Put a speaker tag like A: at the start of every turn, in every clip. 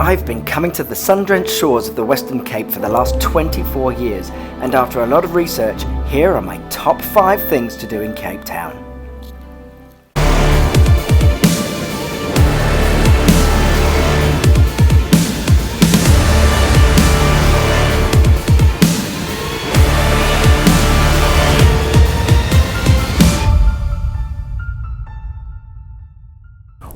A: I've been coming to the sun-drenched shores of the Western Cape for the last 24 years, and after a lot of research, here are my top 5 things to do in Cape Town.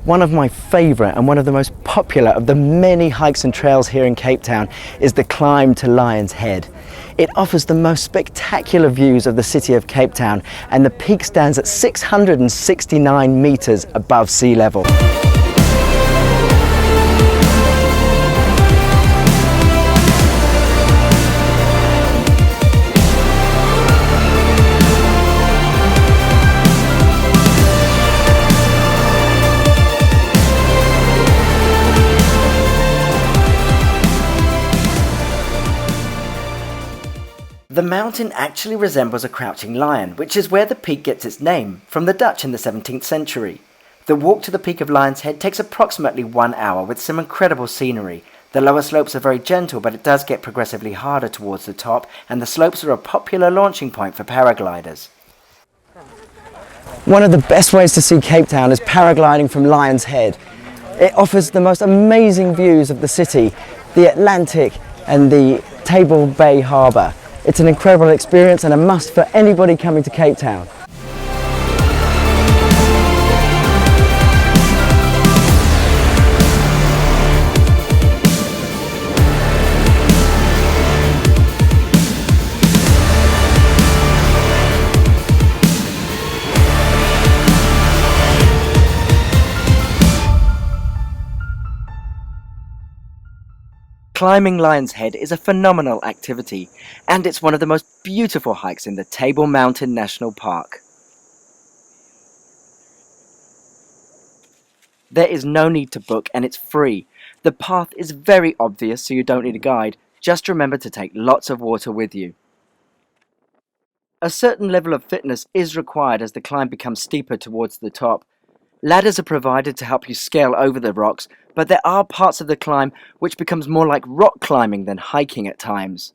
A: One of my favourite and one of the most popular of the many hikes and trails here in Cape Town is the climb to Lion's Head. It offers the most spectacular views of the city of Cape Town, and the peak stands at 669 metres above sea level. The mountain actually resembles a crouching lion, which is where the peak gets its name, from the Dutch in the 17th century. The walk to the peak of Lion's Head takes approximately 1 hour with some incredible scenery. The lower slopes are very gentle, but it does get progressively harder towards the top, and the slopes are a popular launching point for paragliders. One of the best ways to see Cape Town is paragliding from Lion's Head. It offers the most amazing views of the city, the Atlantic and the Table Bay Harbour. It's an incredible experience and a must for anybody coming to Cape Town. Climbing Lion's Head is a phenomenal activity, and it's one of the most beautiful hikes in the Table Mountain National Park. There is no need to book, and it's free. The path is very obvious, so you don't need a guide. Just remember to take lots of water with you. A certain level of fitness is required as the climb becomes steeper towards the top. Ladders are provided to help you scale over the rocks, but there are parts of the climb which becomes more like rock climbing than hiking at times.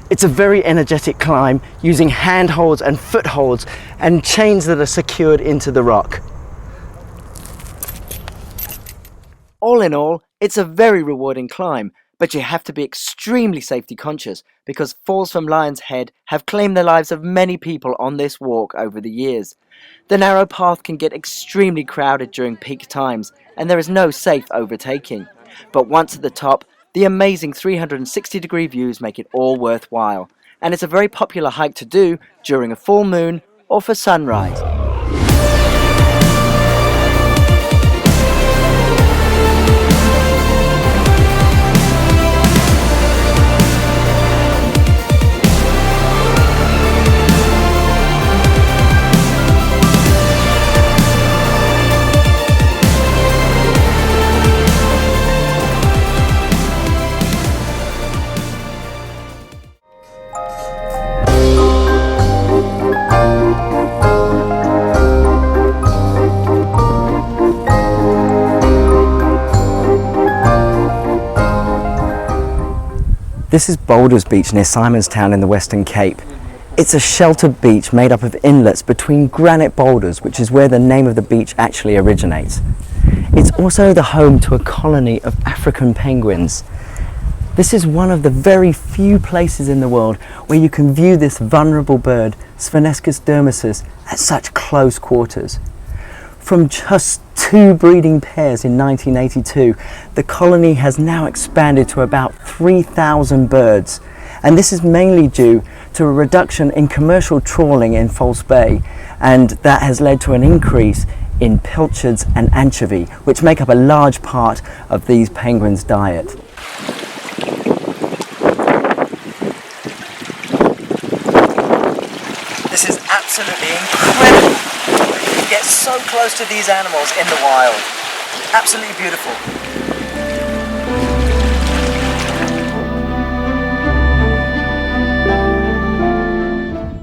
A: It's a very energetic climb using handholds and footholds and chains that are secured into the rock. All in all, it's a very rewarding climb, but you have to be extremely safety conscious because falls from Lion's Head have claimed the lives of many people on this walk over the years. The narrow path can get extremely crowded during peak times, and there is no safe overtaking. But once at the top, the amazing 360-degree views make it all worthwhile, and it's a very popular hike to do during a full moon or for sunrise. This is Boulders Beach near Simonstown in the Western Cape. It's a sheltered beach made up of inlets between granite boulders, which is where the name of the beach actually originates. It's also the home to a colony of African penguins. This is one of the very few places in the world where you can view this vulnerable bird, Spheniscus dermisus, at such close quarters. From just 2 breeding pairs in 1982, the colony has now expanded to about 3,000 birds, and this is mainly due to a reduction in commercial trawling in False Bay, and that has led to an increase in pilchards and anchovy, which make up a large part of these penguins' diet. This is absolutely incredible. You get so close to these animals in the wild. Absolutely beautiful.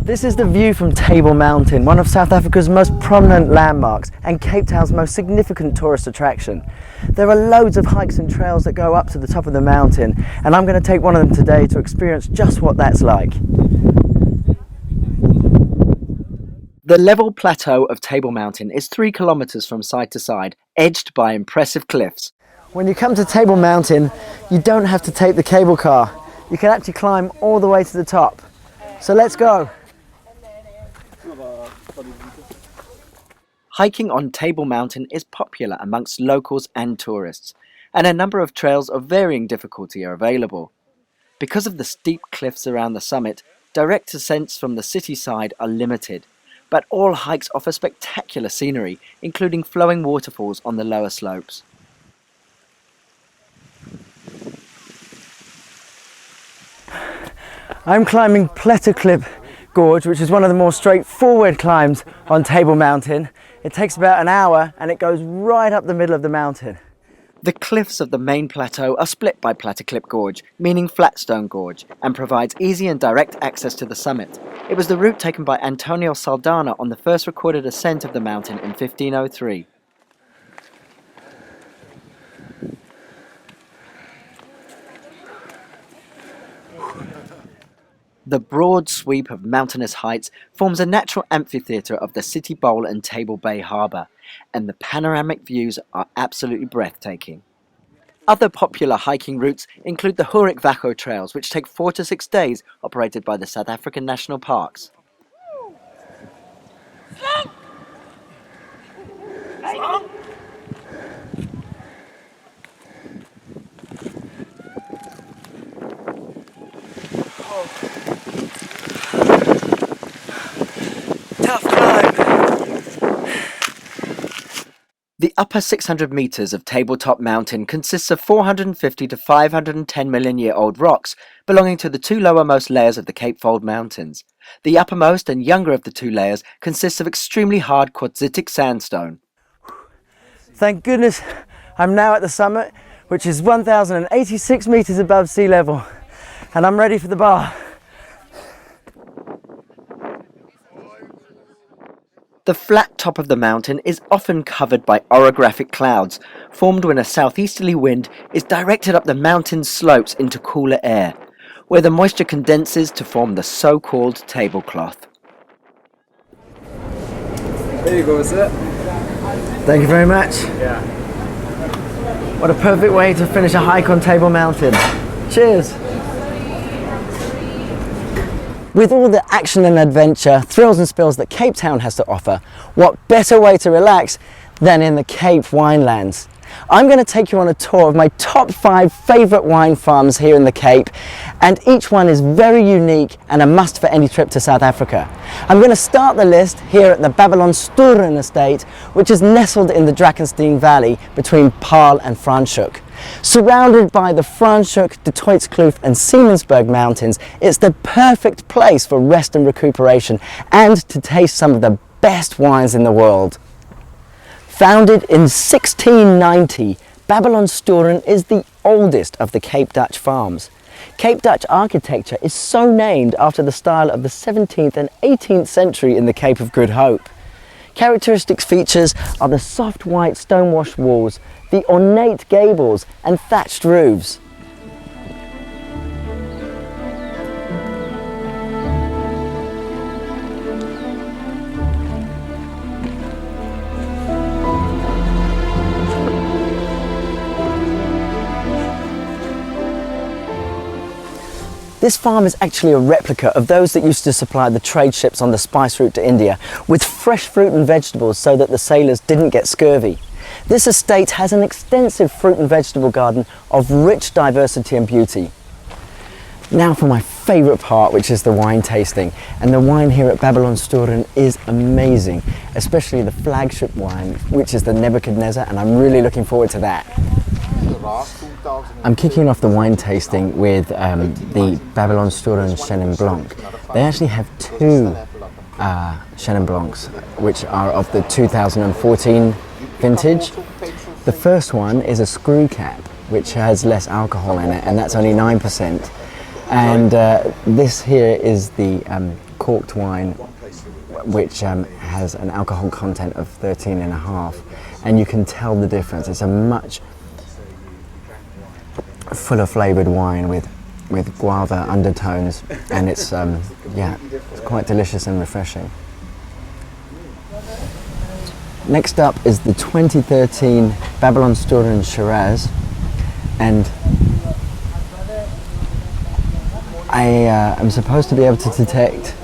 A: This is the view from Table Mountain, one of South Africa's most prominent landmarks and Cape Town's most significant tourist attraction. There are loads of hikes and trails that go up to the top of the mountain, and I'm going to take one of them today to experience just what that's like. The level plateau of Table Mountain is 3 kilometers from side to side, edged by impressive cliffs. When you come to Table Mountain, you don't have to take the cable car. You can actually climb all the way to the top. So let's go. Hiking on Table Mountain is popular amongst locals and tourists, and a number of trails of varying difficulty are available. Because of the steep cliffs around the summit, direct ascents from the city side are limited, but all hikes offer spectacular scenery, including flowing waterfalls on the lower slopes. I'm climbing Preeksteol Gorge, which is one of the more straightforward climbs on Table Mountain. It takes about an hour and it goes right up the middle of the mountain. The cliffs of the main plateau are split by Preeksteol Gorge, meaning Flatstone Gorge, and provides easy and direct access to the summit. It was the route taken by Antonio Saldanha on the first recorded ascent of the mountain in 1503. The broad sweep of mountainous heights forms a natural amphitheatre of the city bowl and Table Bay harbour, and the panoramic views are absolutely breathtaking. Other popular hiking routes include the Hurikvako trails, which take 4 to 6 days, operated by the South African National Parks. Tough climb. The upper 600 metres of Tabletop Mountain consists of 450 to 510 million-year-old rocks belonging to the 2 lowermost layers of the Cape Fold Mountains. The uppermost and younger of the 2 layers consists of extremely hard quartzitic sandstone. Thank goodness I'm now at the summit, which is 1,086 metres above sea level, and I'm ready for the bar. The flat top of the mountain is often covered by orographic clouds, formed when a southeasterly wind is directed up the mountain's slopes into cooler air, where the moisture condenses to form the so-called tablecloth.
B: There you go, sir.
A: Thank you very much.
B: Yeah.
A: What a perfect way to finish a hike on Table Mountain. Cheers. With all the action and adventure, thrills and spills that Cape Town has to offer, what better way to relax than in the Cape Winelands? I'm going to take you on a tour of my top 5 favourite wine farms here in the Cape, and each one is very unique and a must for any trip to South Africa. I'm going to start the list here at the Babylonstoren estate, which is nestled in the Drakensberg Valley between Paarl and Franschhoek. Surrounded by the Franschhoek, De Kloof and Siemensberg mountains, it's the perfect place for rest and recuperation and to taste some of the best wines in the world. Founded in 1690, Babylonstoren is the oldest of the Cape Dutch farms. Cape Dutch architecture is so named after the style of the 17th and 18th century in the Cape of Good Hope. Characteristic features are the soft white stonewashed walls, the ornate gables and thatched roofs. This farm is actually a replica of those that used to supply the trade ships on the spice route to India with fresh fruit and vegetables so that the sailors didn't get scurvy. This estate has an extensive fruit and vegetable garden of rich diversity and beauty. Now for my favourite part, which is the wine tasting. And the wine here at Babylonstoren is amazing, especially the flagship wine, which is the Nebuchadnezzar, and I'm really looking forward to that. I'm kicking off the wine tasting with the Babylonstoren Chenin Blanc. They actually have 2 Chenin Blancs, which are of the 2014 vintage. The first one is a screw cap, which has less alcohol in it, and that's only 9%. And this here is the corked wine, which has an alcohol content of 13.5, and you can tell the difference. It's a much fuller flavoured wine with guava undertones, and it's it's quite delicious and refreshing. Next up is the 2013 Babylon Sturen Shiraz, and I am supposed to be able to detect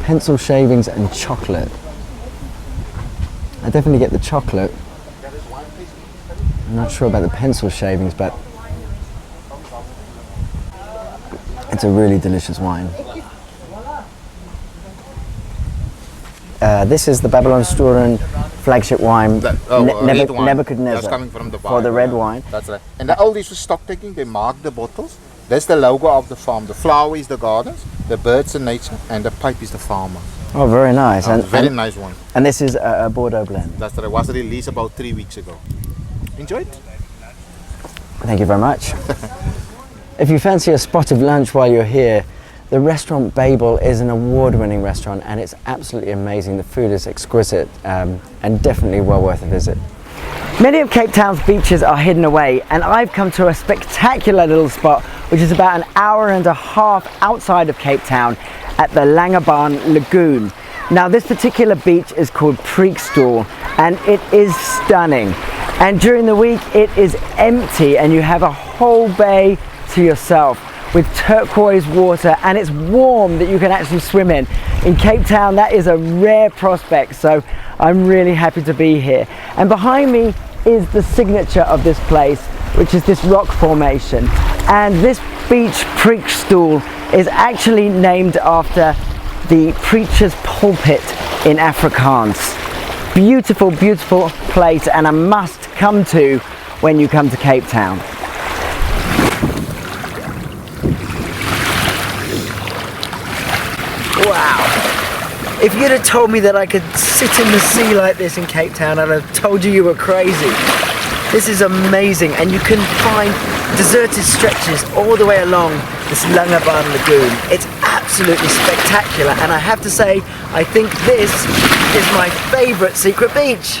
A: pencil shavings and chocolate. I definitely get the chocolate. I'm not sure about the pencil shavings, but it's a really delicious wine. This is the Babylon Sturen flagship wine,
B: red wine.
A: Nebuchadnezzar,
B: That's coming from the
A: for the red wine.
B: That's right. And the oldies for stock taking, they mark the bottles. That's the logo of the farm. The flower is the gardens, the birds are nature, and the pipe is the farmer.
A: Oh, very nice.
B: Very nice one.
A: And this is a Bordeaux blend.
B: That's right. It was released about 3 weeks ago. Enjoy it.
A: Thank you very much. If you fancy a spot of lunch while you're here, the restaurant Babel is an award-winning restaurant, and it's absolutely amazing. The food is exquisite and definitely well worth a visit. Many of Cape Town's beaches are hidden away, and I've come to a spectacular little spot which is about an hour and a half outside of Cape Town at the Langebaan Lagoon. Now, this particular beach is called Preeksteol, and it is stunning. And during the week it is empty and you have a whole bay to yourself with turquoise water, and it's warm that you can actually swim in. In Cape Town that is a rare prospect, so I'm really happy to be here. And behind me is the signature of this place, which is this rock formation. And this beach, Preeksteol, is actually named after the preacher's pulpit in Afrikaans. Beautiful, beautiful place, and a must come to when you come to Cape Town. Wow. If you'd have told me that I could sit in the sea like this in Cape Town, I'd have told you were crazy. This is amazing, and you can find deserted stretches all the way along this Langebaan Lagoon. It's absolutely spectacular, and I have to say, I think this is my favourite secret beach.